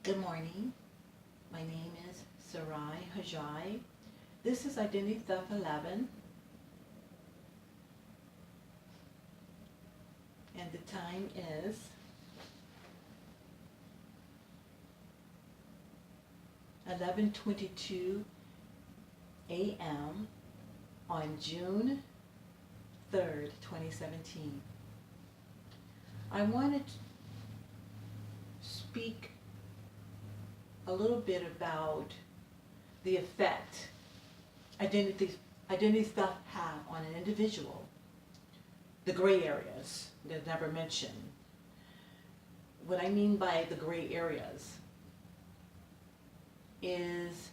Good morning. My name is Sarai Ajai. This is Identity Theft 11, and the time is 11:22 a.m. on June 3rd, 2017. I wanted to speak a little bit about the effect identity theft have on an individual, the gray areas that are never mentioned. What I mean by the gray areas is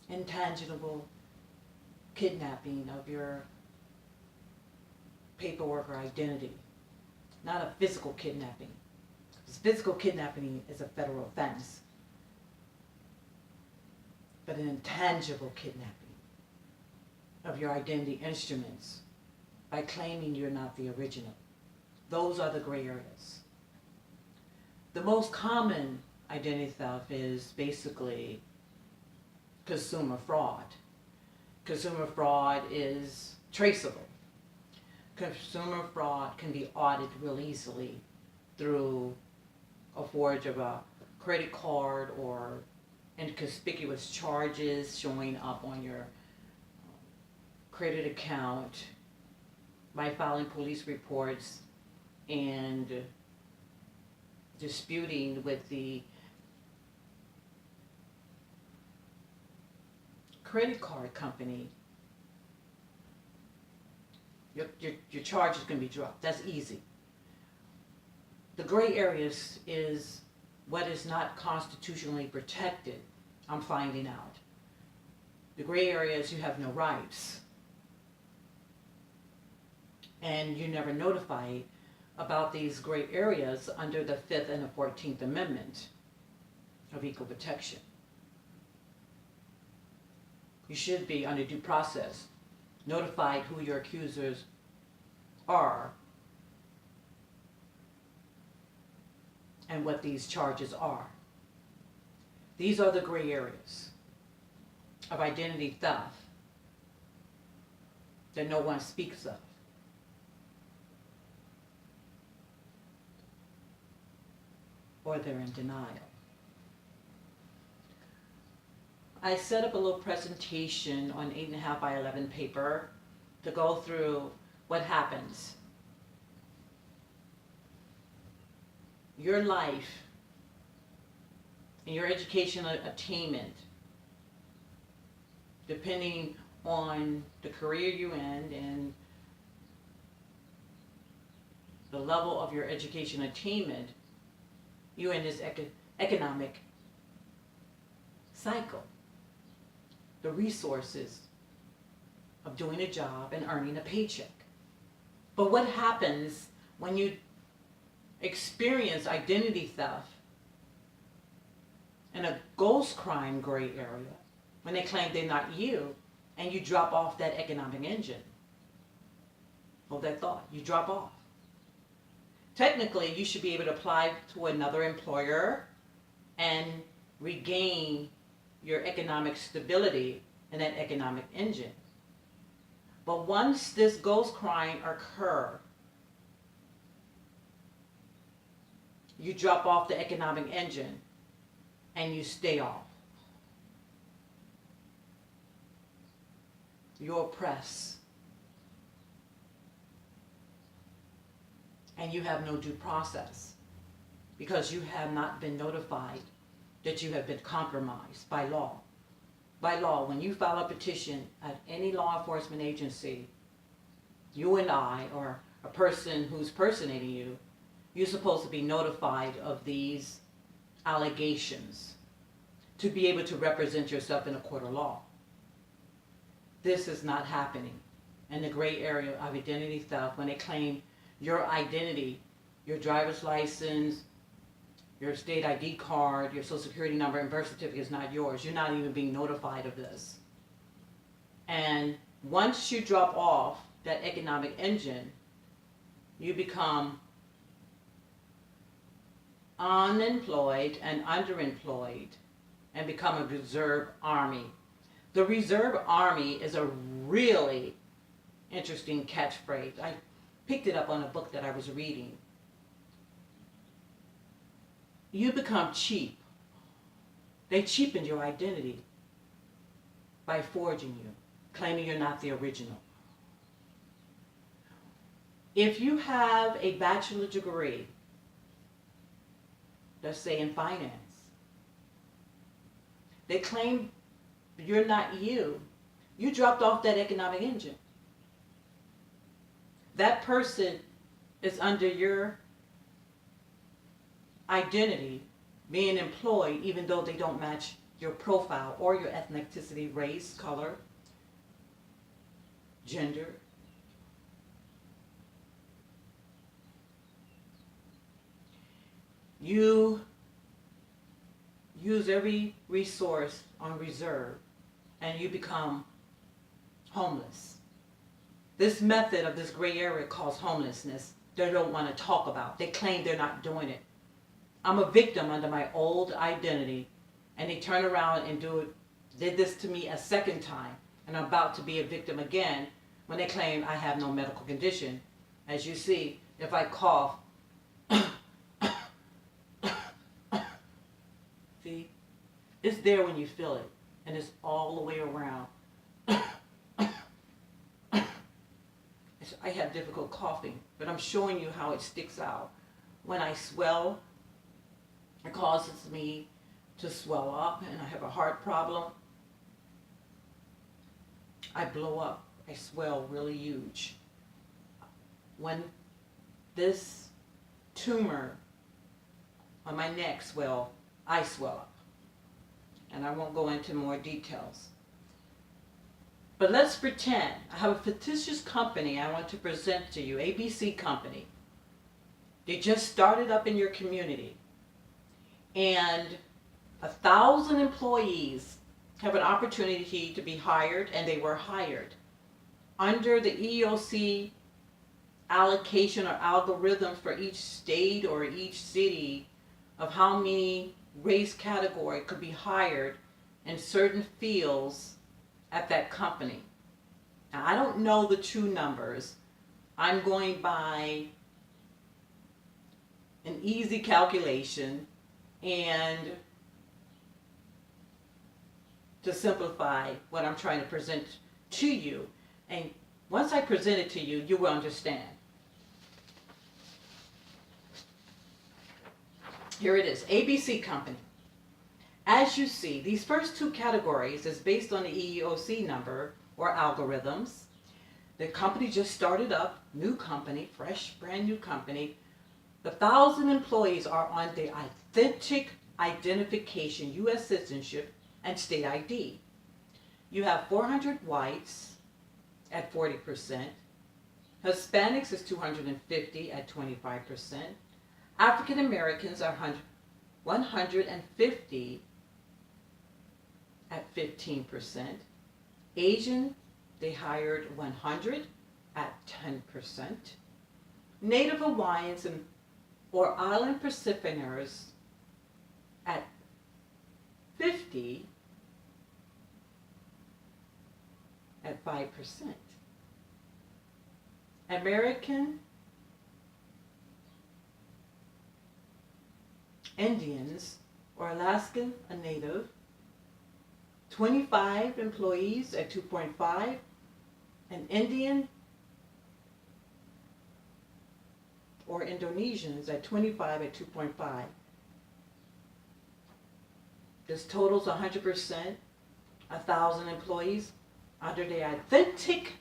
intangible kidnapping of your paperwork or identity, not a physical kidnapping. Because physical kidnapping is a federal offense, but an intangible kidnapping of your identity instruments by claiming you're not the original. Those are the gray areas. The most common identity theft is basically consumer fraud. Consumer fraud is traceable. Consumer fraud can be audited real easily through a forge of a credit card or inconspicuous charges showing up on your credit account by filing police reports and disputing with the credit card company. Your charges can be dropped. That's easy. The gray areas is what is not constitutionally protected, I'm finding out. The gray areas, you have no rights. And you're never notified about these gray areas under the 5th and the 14th Amendment of Equal Protection. You should be, under due process, notified who your accusers are and what these charges are. These are the gray areas of identity theft that no one speaks of. Or they're in denial. I set up a little presentation on 8.5 by 11 paper to go through what happens. Your life and your educational attainment, depending on the career you're in and the level of your education attainment, you're in this economic cycle. The resources of doing a job and earning a paycheck. But what happens when you experience identity theft in a ghost crime gray area, when they claim they're not you, and you drop off that economic engine? Hold that thought. You drop off. Technically, you should be able to apply to another employer and regain your economic stability in that economic engine. But once this ghost crime occurs, you drop off the economic engine and you stay off. You're oppressed. And you have no due process because you have not been notified that you have been compromised by law. By law, when you file a petition at any law enforcement agency, you and I, or a person who's personating you, you're supposed to be notified of these allegations to be able to represent yourself in a court of law. This is not happening in the gray area of identity theft when they claim your identity, your driver's license, your state ID card, your social security number, and birth certificate is not yours. You're not even being notified of this. And once you drop off that economic engine, you become unemployed and underemployed and become a reserve army. The reserve army is a really interesting catchphrase. I picked it up on a book that I was reading. You become cheap. They cheapened your identity by forging you, claiming you're not the original. If you have a bachelor degree, let's say in finance, they claim you're not you. You dropped off that economic engine. That person is under your identity being employed even though they don't match your profile or your ethnicity, race, color, gender. You use every resource on reserve and you become homeless. This method of this gray area calls homelessness. They don't want to talk about. They claim they're not doing it. I'm a victim under my old identity, and they turn around and did this to me a second time, and I'm about to be a victim again when they claim I have no medical condition. As you see, if I cough, see, it's there when you feel it, and it's all the way around. I have difficult coughing, but I'm showing you how it sticks out. When I swell, it causes me to swell up, and I have a heart problem. I blow up. I swell really huge. When this tumor on my neck swell, I swell up. And I won't go into more details. But let's pretend I have a fictitious company I want to present to you, ABC Company. They just started up in your community. And 1,000 employees have an opportunity to be hired, and they were hired. Under the EEOC allocation or algorithm for each state or each city of how many race category could be hired in certain fields at that company. Now, I don't know the true numbers. I'm going by an easy calculation and to simplify what I'm trying to present to you. And once I present it to you, you will understand. Here it is, ABC Company. As you see, these first two categories is based on the EEOC number or algorithms. The company just started up, new company, fresh, brand new company. The 1,000 employees are on the authentic identification, U.S. citizenship, and state ID. You have 400 whites at 40%. Hispanics is 250 at 25%. African Americans are 150 at 15%. Asian, they hired 100 at 10%. Native Hawaiians or Island Pacificers at 50 at 5%. American Indians or Alaskan, a native, 25 employees at 2.5, and Indian or Indonesians at 25 at 2.5. This totals 100%, 1,000 employees under the authentic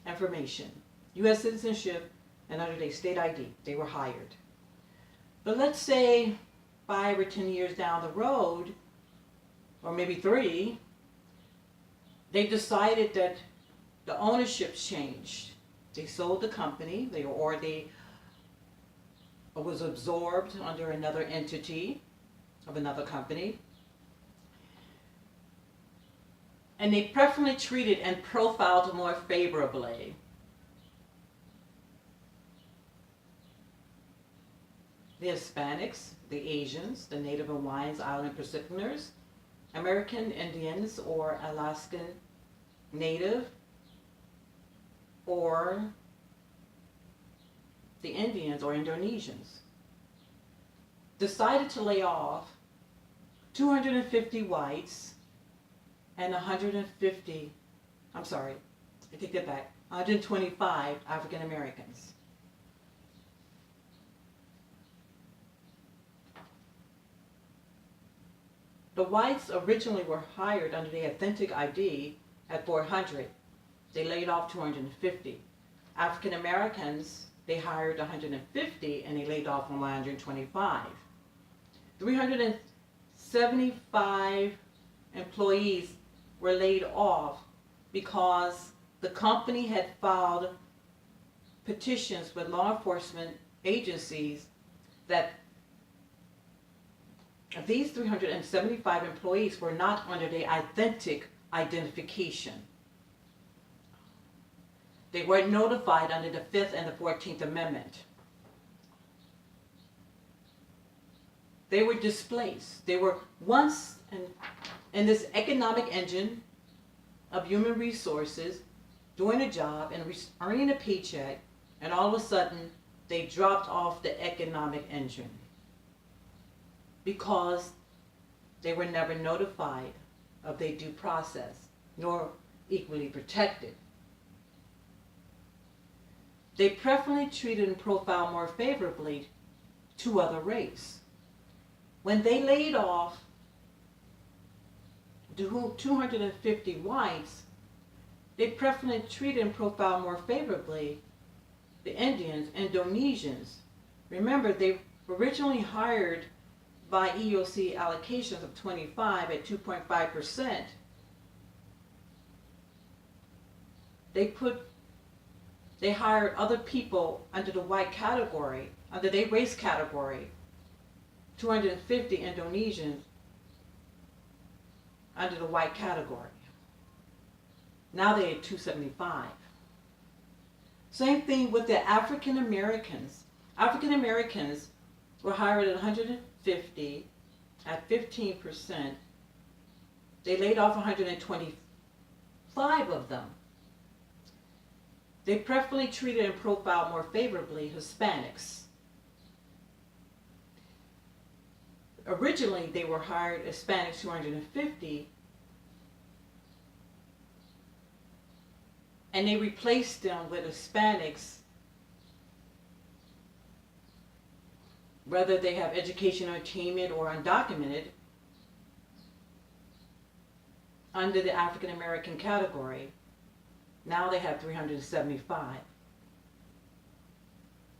information, U.S. citizenship, and under their state ID. They were hired. But let's say 5 or 10 years down the road, or maybe 3, they decided that the ownership changed. They sold the company, they was absorbed under another entity of another company. And they preferably treated and profiled more favorably the Hispanics, the Asians, the Native Hawaiians, Island Pacificers, American Indians or Alaskan Native, or the Indians or Indonesians, decided to lay off 250 whites and 150, I'm sorry, I take that back, 125 African Americans. The whites originally were hired under the authentic ID at 400. They laid off 250. African Americans, they hired 150 and they laid off 125. 375 employees were laid off because the company had filed petitions with law enforcement agencies that these 375 employees were not under the authentic identification. They weren't notified under the 5th and the 14th Amendment. They were displaced. They were once in this economic engine of human resources, doing a job and earning a paycheck, and all of a sudden they dropped off the economic engine because they were never notified of their due process, nor equally protected. They preferably treated and profiled more favorably to other race. When they laid off 250 whites, they preferably treated and profiled more favorably the Indians, Indonesians. Remember, they were originally hired by EEOC allocations of 25 at 2.5%. They hired other people under the white category, under their race category, 250 Indonesians under the white category. Now they're at 275. Same thing with the African Americans. African Americans were hired at 150 at 15%. They laid off 125 of them. They preferably treated and profiled more favorably Hispanics. Originally, they were hired Hispanics 250, and they replaced them with Hispanics, whether they have education or attainment or undocumented, under the African American category. Now they have 375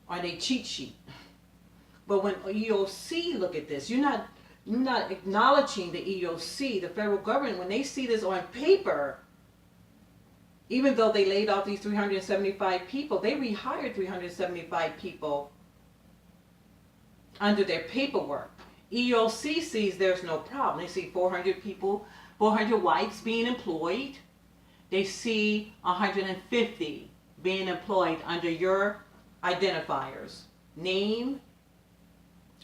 on a cheat sheet. But when EEOC look at this, you're not acknowledging the EEOC, the federal government, when they see this on paper. Even though they laid off these 375 people, they rehired 375 people under their paperwork. EEOC sees there's no problem. They see 400 people, 400 whites being employed. They see 150 being employed under your identifiers: name,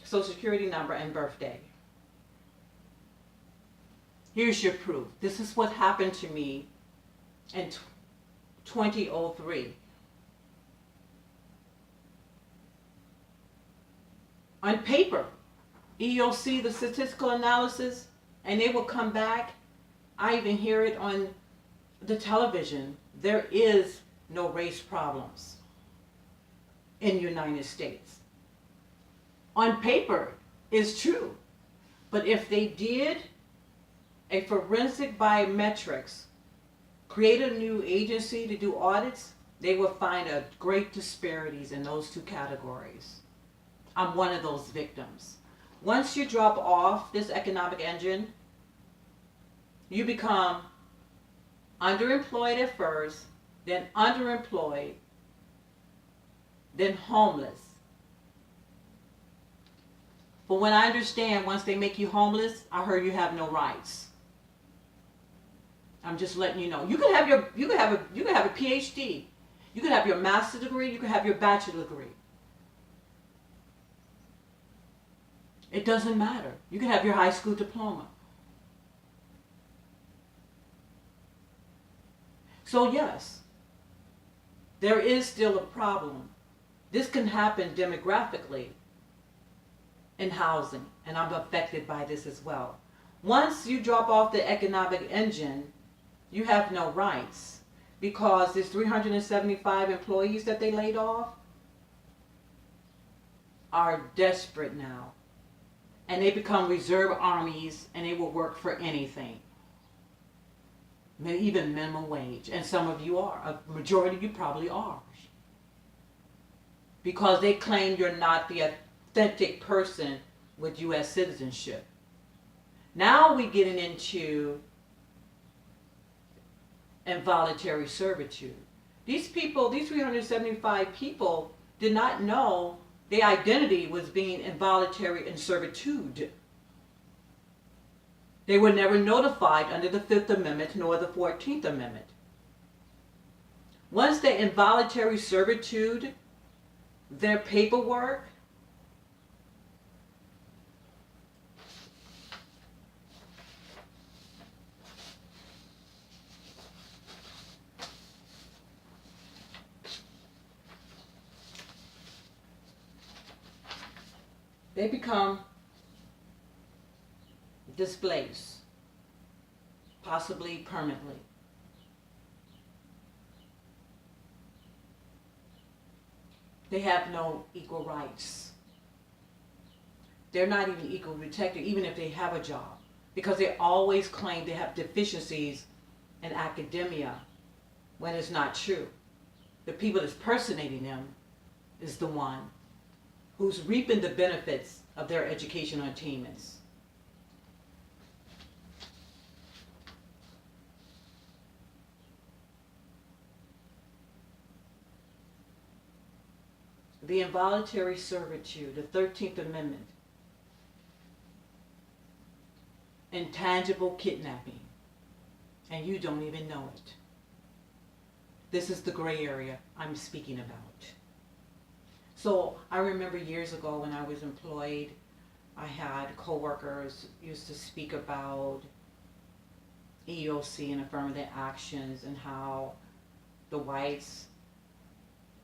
social security number, and birthday. Here's your proof. This is what happened to me in 2003. On paper, EEOC, the statistical analysis, and they will come back. I even hear it on the television. There is no race problems in the United States. On paper, it's true. But if they did a forensic biometrics, create a new agency to do audits, they will find a great disparities in those two categories. I'm one of those victims. Once you drop off this economic engine, you become underemployed at first, then underemployed, then homeless. But when I understand, once they make you homeless, I heard you have no rights. I'm just letting you know. You could have a PhD. You could have your master's degree, you could have your bachelor's degree. It doesn't matter. You can have your high school diploma. So yes, there is still a problem. This can happen demographically in housing, and I'm affected by this as well. Once you drop off the economic engine, you have no rights, because there's 375 employees that they laid off are desperate now. And they become reserve armies, and they will work for anything. Even minimum wage. And some of you are. A majority of you probably are. Because they claim you're not the authentic person with U.S. citizenship. Now we're getting into involuntary servitude. These people, these 375 people, did not know their identity was being involuntary in servitude. They were never notified under the 5th Amendment nor the 14th Amendment. Once they involuntary servitude, their paperwork they become displaced, possibly permanently. They have no equal rights. They're not even equally protected, even if they have a job, because they always claim they have deficiencies in academia when it's not true. The people that's personating them is the one who's reaping the benefits of their educational attainments. The involuntary servitude, the 13th Amendment, intangible kidnapping, and you don't even know it. This is the gray area I'm speaking about. So I remember years ago when I was employed, I had coworkers used to speak about EOC and affirmative actions and how the whites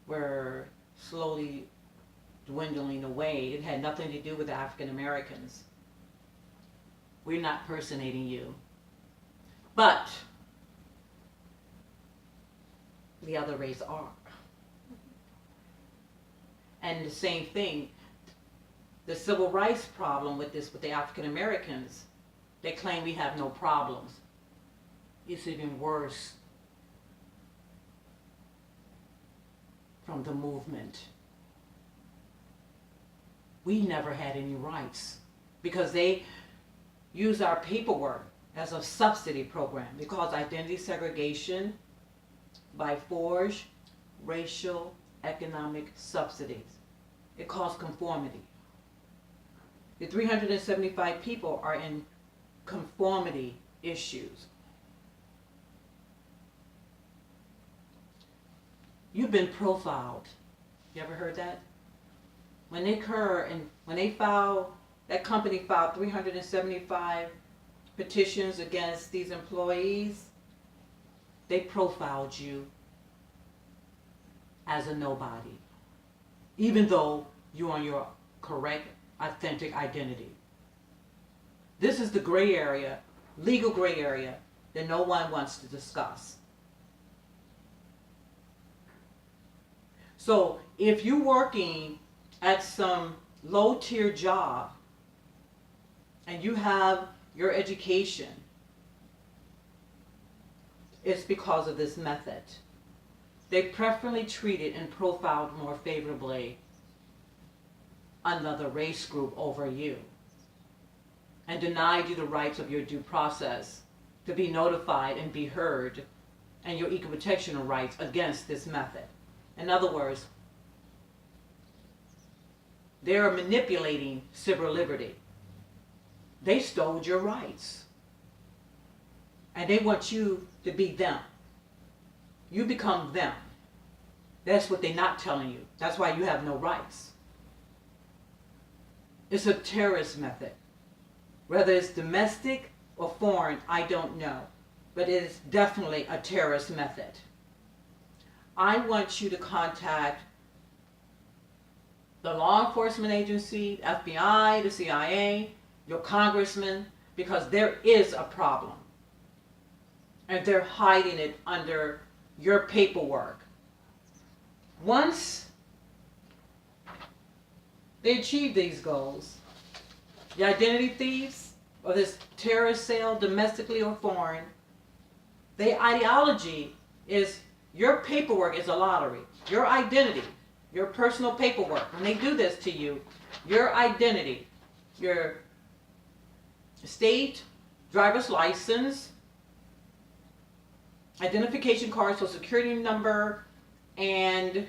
were slowly dwindling away. It had nothing to do with the African Americans. We're not personating you. But the other race are. And the same thing, the civil rights problem with this, with the African Americans, they claim we have no problems. It's even worse from the movement. We never had any rights because they use our paperwork as a subsidy program. They call it identity segregation by forged racial economic subsidies. It caused conformity. The 375 people are in conformity issues. You've been profiled. You ever heard that? When they occur and when they filed, that company filed 375 petitions against these employees, they profiled you as a nobody, even though you're on your correct, authentic identity. This is the gray area, legal gray area, that no one wants to discuss. So if you're working at some low-tier job and you have your education, it's because of this method. They preferably treated and profiled more favorably another race group over you and denied you the rights of your due process to be notified and be heard and your equal protection rights against this method. In other words, they're manipulating civil liberty. They stole your rights. And they want you to be them. You become them. That's what they're not telling you. That's why you have no rights. It's a terrorist method. Whether it's domestic or foreign, I don't know. But it is definitely a terrorist method. I want you to contact the law enforcement agency, FBI, the CIA, your congressman, because there is a problem. And they're hiding it under your paperwork. Once they achieve these goals, the identity thieves or this terrorist cell, domestically or foreign, their ideology is your paperwork is a lottery. Your identity, your personal paperwork, when they do this to you, your identity, your state, driver's license, identification card, social security number, and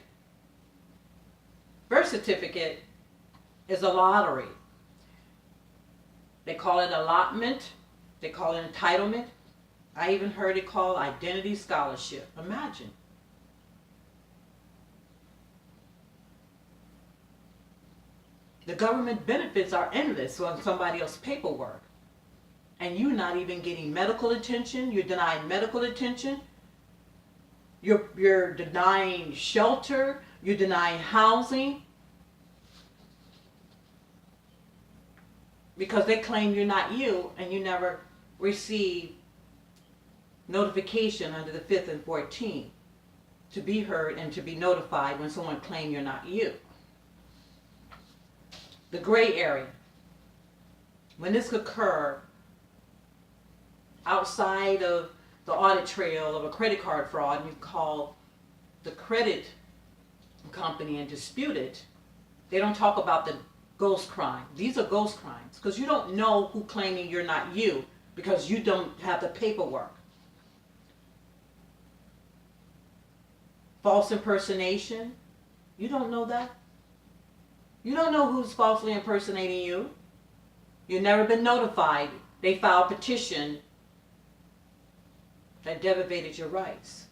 birth certificate is a lottery. They call it allotment. They call it entitlement. I even heard it called identity scholarship. Imagine. The government benefits are endless on somebody else's paperwork. And you're not even getting medical attention. You're denying medical attention. You're denying shelter. You're denying housing. Because they claim you're not you and you never receive notification under the 5th and 14th to be heard and to be notified when someone claims you're not you. The gray area. When this could occur outside of the audit trail of a credit card fraud, and you call the credit company and dispute it, they don't talk about the ghost crime. These are ghost crimes because you don't know who claiming you're not you because you don't have the paperwork. False impersonation, you don't know that. You don't know who's falsely impersonating you. You've never been notified. They filed a petition that devastated your rights.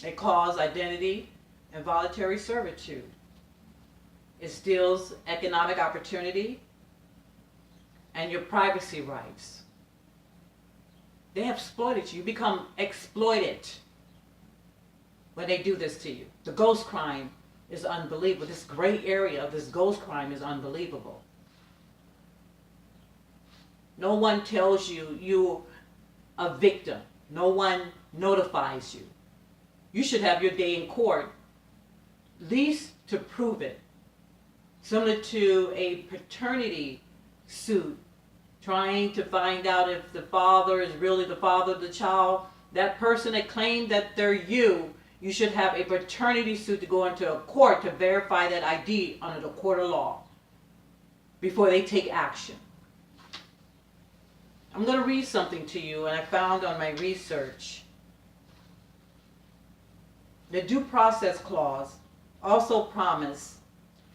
It caused identity and voluntary servitude. It steals economic opportunity and your privacy rights. They have exploited you. You become exploited when they do this to you. The ghost crime is unbelievable. This gray area of this ghost crime is unbelievable. No one tells you you're a victim. No one notifies you. You should have your day in court, at least to prove it. Similar to a paternity suit, trying to find out if the father is really the father of the child. That person that claimed that they're you, you should have a paternity suit to go into a court to verify that ID under the court of law before they take action. I'm going to read something to you, and I found on my research. The Due Process Clause also promised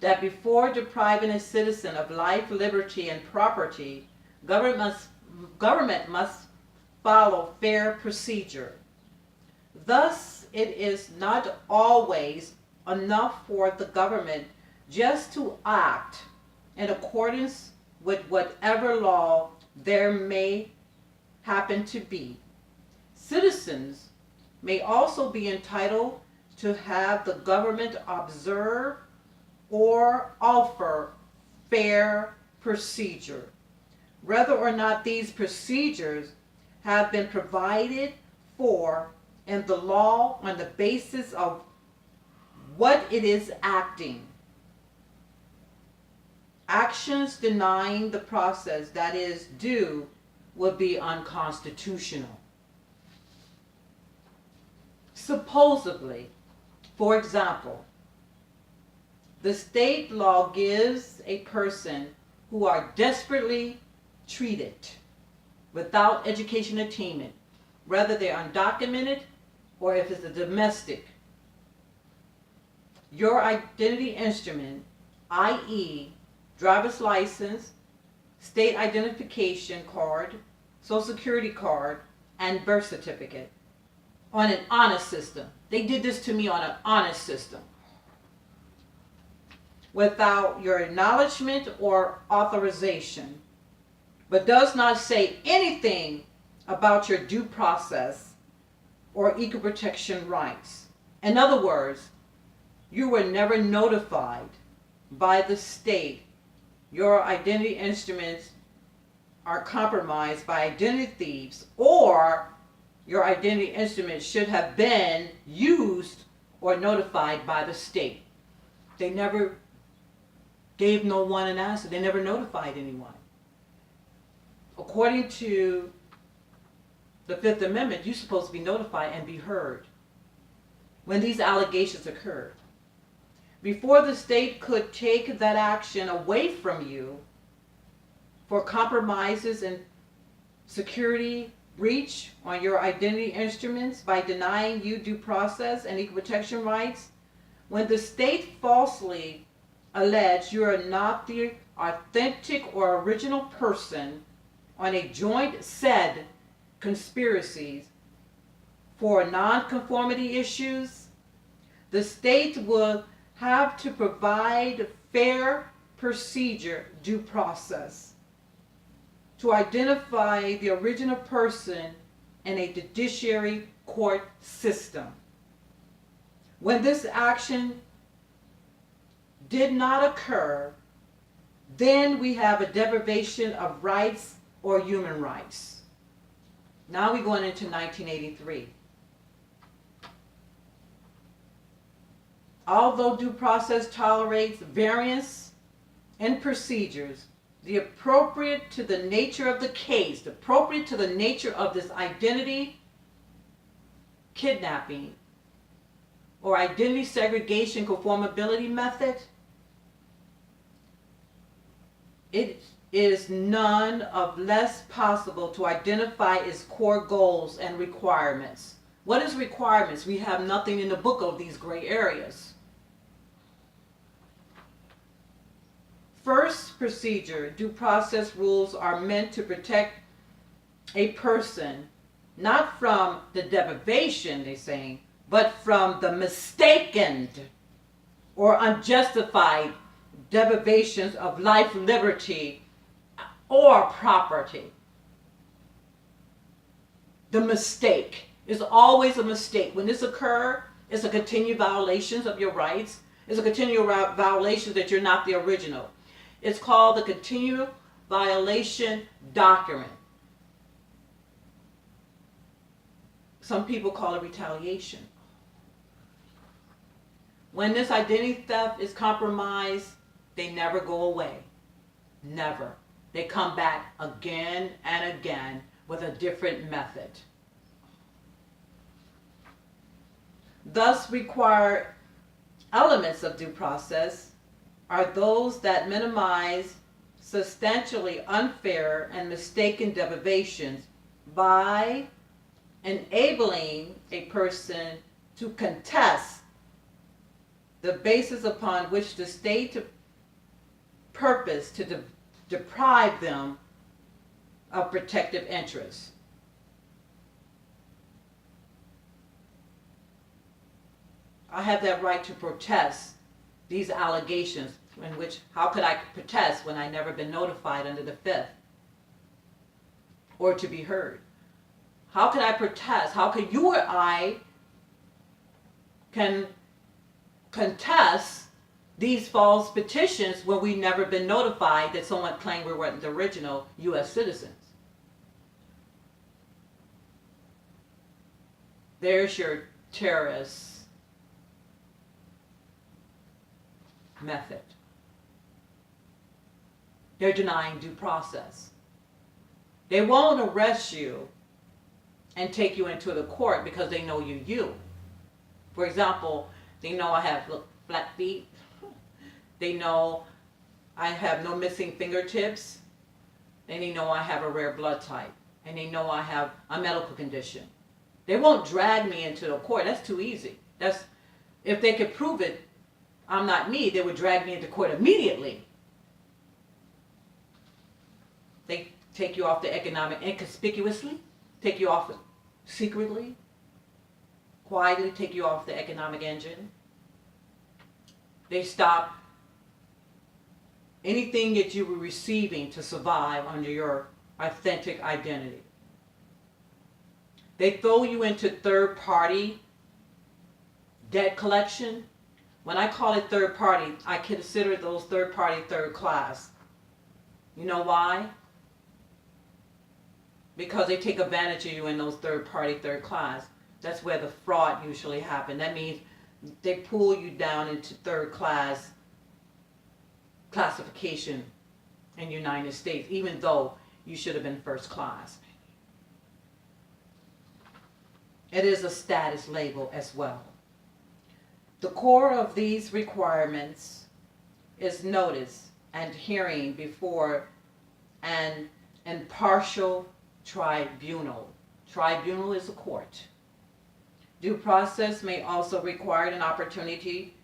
that before depriving a citizen of life, liberty, and property, government must follow fair procedure. Thus, it is not always enough for the government just to act in accordance with whatever law there may happen to be. Citizens may also be entitled to have the government observe or offer fair procedure. Whether or not these procedures have been provided for in the law on the basis of what it is acting. Actions denying the process that is due would be unconstitutional. Supposedly, for example, the state law gives a person who are desperately treated without education attainment, whether they're undocumented or if it's a domestic, your identity instrument, i.e. driver's license, state identification card, social security card, and birth certificate on an honor system. They did this to me on an honor system. without your acknowledgement or authorization, but does not say anything about your due process or equal protection rights. In other words, you were never notified by the state your identity instruments are compromised by identity thieves, or your identity instruments should have been used or notified by the state. They never gave no one an answer. They never notified anyone. According to the Fifth Amendment, you're supposed to be notified and be heard when these allegations occurred. Before the state could take that action away from you for compromises and security breach on your identity instruments by denying you due process and equal protection rights, when the state falsely alleged you are not the authentic or original person on a joint said conspiracies for nonconformity issues, the state will have to provide fair procedure due process to identify the original person in a judiciary court system. When this action did not occur, then we have a deprivation of rights or human rights. Now we're going into 1983. Although due process tolerates variance in procedures, the appropriate to the nature of the case, appropriate to the nature of this identity kidnapping or identity segregation conformability method, it is none of less possible to identify its core goals and requirements. What is requirements? We have nothing in the book of these gray areas. First procedure, due process rules are meant to protect a person, not from the deprivation, they're saying, but from the mistaken or unjustified deprivations of life, liberty, or property. The mistake is always a mistake. When this occurs, it's a continued violation of your rights. It's a continual violation that you're not the original. It's called the continual violation doctrine. Some people call it retaliation. When this identity theft is compromised, they never go away. Never. They come back again and again with a different method. Thus, required elements of due process are those that minimize substantially unfair and mistaken deprivations by enabling a person to contest the basis upon which the state purpose to deprive them of protective interests. I have that right to protest these allegations, in which, how could I protest when I never been notified under the Fifth or to be heard? How could I protest? How could you or I can contest these false petitions when we never been notified that someone claimed we weren't the original U.S. citizens? There's your terrorist method. They're denying due process. They won't arrest you and take you into the court because they know you're you. For example, they know I have flat feet. They know I have no missing fingertips. And they know I have a rare blood type. And they know I have a medical condition. They won't drag me into the court. That's too easy. If they could prove it, I'm not me, they would drag me into court immediately. They take you off the economic inconspicuously, take you off secretly, quietly take you off the economic engine. They stop anything that you were receiving to survive under your authentic identity. They throw you into third party debt collection. When I call it third party, I consider those third party third class. You know why? Because they take advantage of you in those third party third class. That's where the fraud usually happens. That means they pull you down into third class classification in the United States, even though you should have been first class. It is a status label as well. The core of these requirements is notice and hearing before an impartial tribunal. Tribunal is a court. Due process may also require an opportunity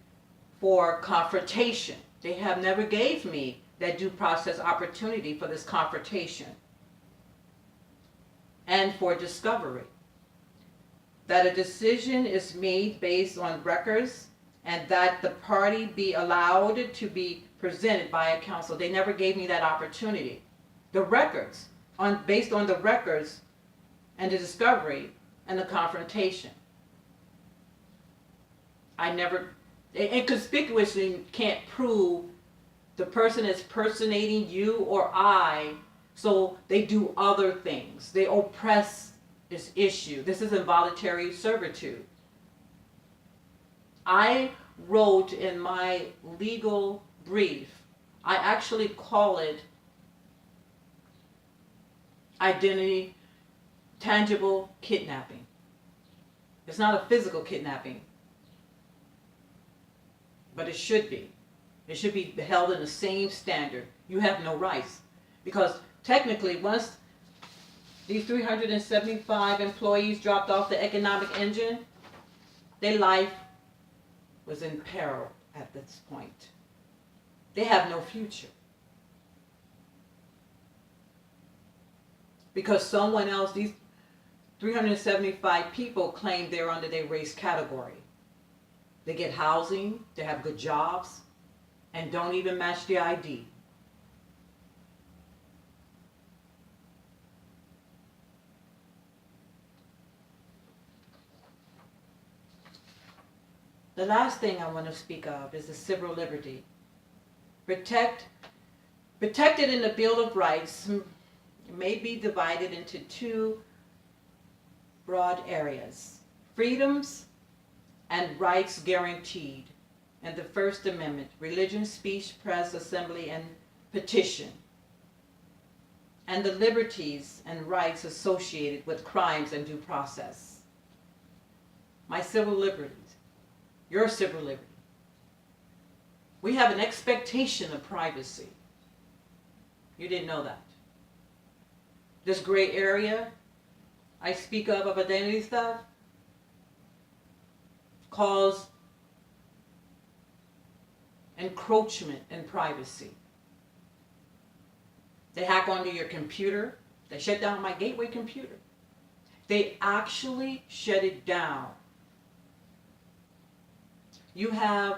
for confrontation. They have never gave me that due process opportunity for this confrontation and for discovery. That a decision is made based on records and that the party be allowed to be presented by a counsel. They never gave me that opportunity. The records, based on the records and the discovery and the confrontation. I never, inconspicuously can't prove the person is personating you or I, so they do other things. They oppress this issue. This is involuntary servitude. I wrote in my legal brief, I actually call it identity tangible kidnapping. It's not a physical kidnapping, but it should be. It should be held in the same standard. You have no rights. Because technically, once these 375 employees dropped off the economic engine, their life was in peril at this point. They have no future. Because someone else, these 375 people claim they're under their race category. They get housing, they have good jobs, and don't even match the ID. The last thing I want to speak of is the civil liberty. Protected in the Bill of Rights may be divided into two broad areas: freedoms and rights guaranteed in the First Amendment: religion, speech, press, assembly, and petition, and the liberties and rights associated with crimes and due process. My civil liberties, your civil liberty. We have an expectation of privacy. You didn't know that. This gray area I speak of identity theft, cause encroachment in privacy. They hack onto your computer. They shut down my gateway computer. They actually shut it down. You have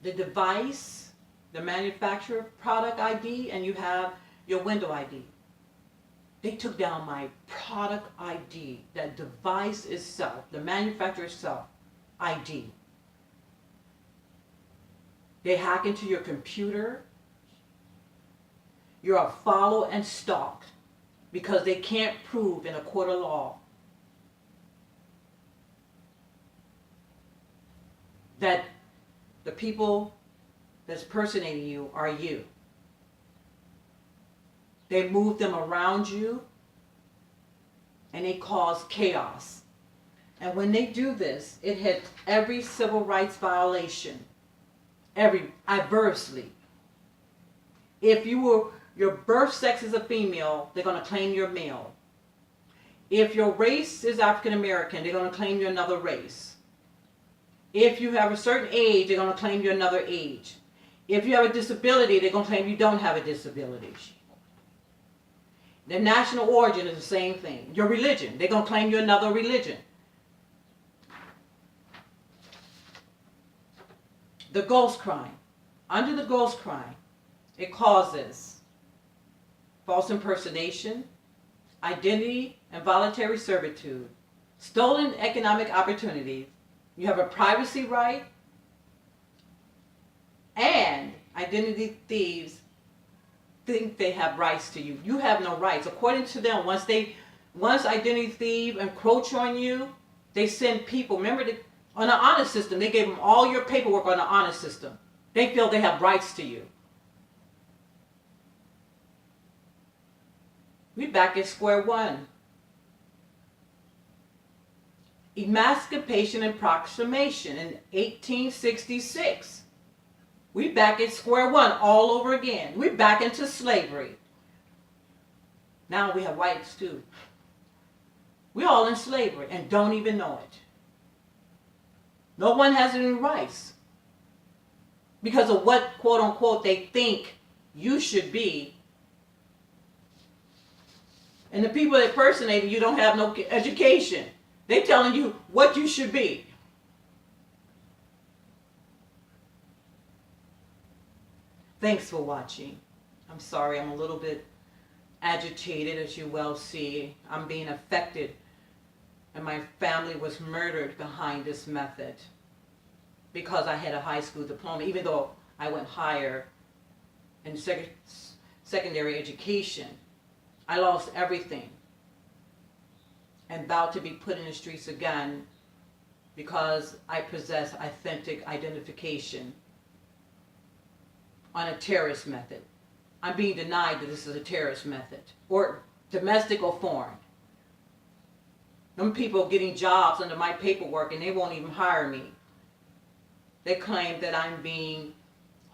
the device, the manufacturer product ID, and you have your window ID. They took down my product ID, that device itself, the manufacturer itself, ID. They hack into your computer. You're followed and stalked because they can't prove in a court of law that the people that's personating you are you. They move them around you and they cause chaos. And when they do this, it hits every civil rights violation, adversely. If your birth sex is a female, they're going to claim you're male. If your race is African American, they're going to claim you're another race. If you have a certain age, they're going to claim you're another age. If you have a disability, they're going to claim you don't have a disability. The national origin is the same thing. Your religion, they're going to claim you're another religion. The ghost crime. Under the ghost crime, It causes false impersonation, identity and voluntary servitude, stolen economic opportunities. You have a privacy right, and identity thieves think they have rights to you. You have no rights. According to them, once identity thieves encroach on you, they send people. Remember, on the honor system, they gave them all your paperwork on the honor system. They feel they have rights to you. We back at square one. Emancipation and Proclamation in 1866. We back at square one all over again. We're back into slavery. Now we have whites too. We're all in slavery and don't even know it. No one has any rights because of what, quote unquote, they think you should be. And the people that impersonating you don't have no education. They're telling you what you should be. Thanks for watching. I'm sorry, I'm a little bit agitated, as you well see. I'm being affected, and my family was murdered behind this method because I had a high school diploma, even though I went higher in secondary education. I lost everything and about to be put in the streets again because I possess authentic identification on a terrorist method. I'm being denied that this is a terrorist method, or domestic or foreign. Them people getting jobs under my paperwork and they won't even hire me. They claim that I'm being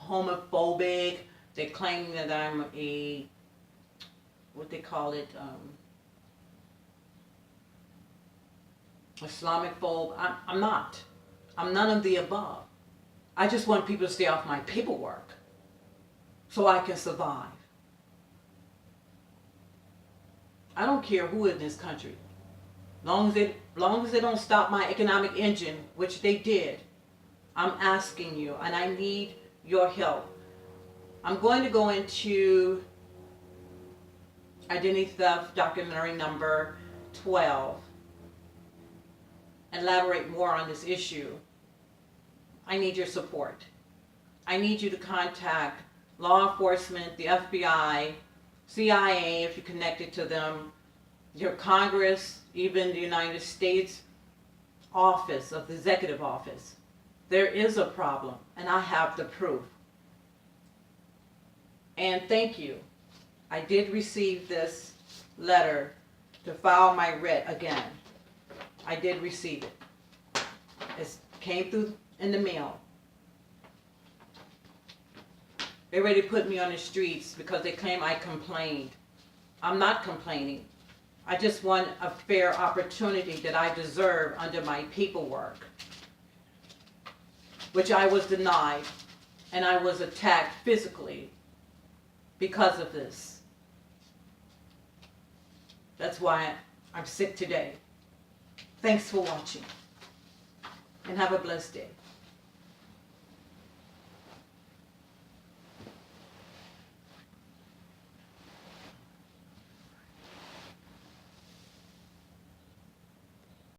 homophobic. They claim that I'm a, what they call it, Islamic phobe. I'm not. I'm none of the above. I just want people to stay off my paperwork so I can survive. I don't care who in this country. Long as they don't stop my economic engine, which they did, I'm asking you, and I need your help. I'm going to go into identity theft documentary number 12. Elaborate more on this issue. I need your support. I need you to contact law enforcement, the FBI, CIA if you're connected to them, your Congress, even the United States office of the executive office. There is a problem, and I have the proof. And thank you. I did receive this letter to file my writ again. I did receive it. It came through in the mail. They ready to put me on the streets because they claim I complained. I'm not complaining. I just want a fair opportunity that I deserve under my paperwork, which I was denied, and I was attacked physically because of this. That's why I'm sick today. Thanks for watching, and have a blessed day.